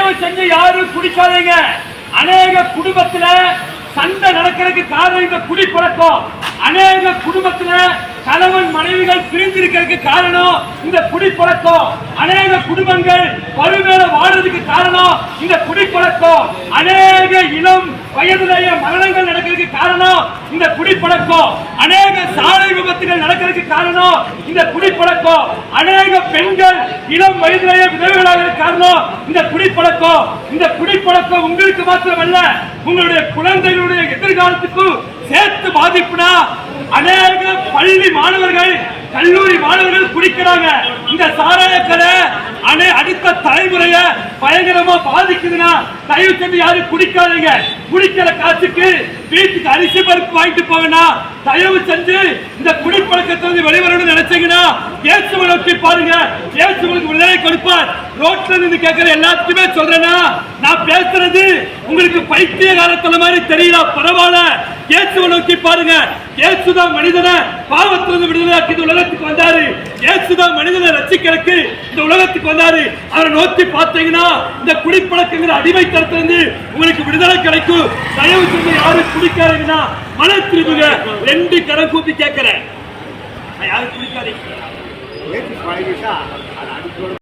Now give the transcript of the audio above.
தயவு செஞ்சு யாரும் குடிக்காதீங்க. அநேக குடும்பத்துல சண்டை நடக்கிறதுக்கு காரணம் இந்த குடிப்பழக்கம். அநேக குடும்பத்துல கணவன் மனைவிகள் பிரிந்திருக்கிறதுக்கு காரணம் இந்த குடிப்பழக்கம். அநேக குடும்பங்கள் வறுமையில வாழ்றதுக்கு காரணம் இந்த குடிப்பழக்கம். அநேக இளம் வயதிலேயே மரணங்கள் நடக்கிறதுக்கு காரணம் இந்த குடிப்பழக்கம். அநேக சாலை விபத்துகள் நடக்கிறதுக்கு காரணம் இந்த குடிப்பழக்கம். அநேக பெண்கள் இளம் வயதிலேயே விதவைகளாக காரணம் இந்த குடிப்பழக்கம். இந்த குடிப்பழக்கம் உங்களுக்கு மாத்திரமல்ல, உங்களுடைய குழந்தைகளுடைய எதிர்காலத்துக்கு சேர்த்து பாதிப்புனா அநேக பள்ளி மாணவர்கள் கல்லூரி மாணவர்கள் குடிக்கிறாங்க. இந்த சாராயக்கடை அடுத்த தலைமுறைய பயங்கரமா பாதிக்குதுன்னா தயவு செஞ்சு யாரும் குடிக்காதீங்க. குடிக்கிற காசுக்கு வீட்டுக்கு அரிசி பருப்பு வாங்கிட்டு போவேன்னா தயவு செஞ்சு இந்த குடிப்பழக்கத்தை வெளிவரணும்னு நினைச்சீங்கன்னா இயேசுவை நோக்கி பாருங்க. இயேசு உங்களுக்கு விடுதலை கொடுப்பார். ரோட்ல இருந்து கேட்கிற எல்லாத்துக்குமே சொல்றேன்னா நான் பேசுறது உங்களுக்கு பைத்திய காலத்துல மாதிரி தெரியல, பரவாயில்ல. இயேசுவை நோக்கி பாருங்க. இயேசுதான் மனிதனை பாவத்திலிருந்து விடுதலையாக்கி இந்த உலகத்துக்கு வந்தாரு. இயேசுதான் மனிதனை ரட்சிக்கிறதுக்கு இந்த உலகத்துக்கு வந்தாரு. அவரை நோக்கி பார்த்தீங்கன்னா இந்த குடிப்பழக்கங்கிற அடிமைத்தனத்திலிருந்து உங்களுக்கு விடுதலை கிடைக்கும். தயவு செஞ்சு யாரும் குடிக்காதீங்கன்னா மன திரும்புங்க. 2 கரம் கூப்பி கேட்கிறேன், யாரும் குடிக்காதீங்க.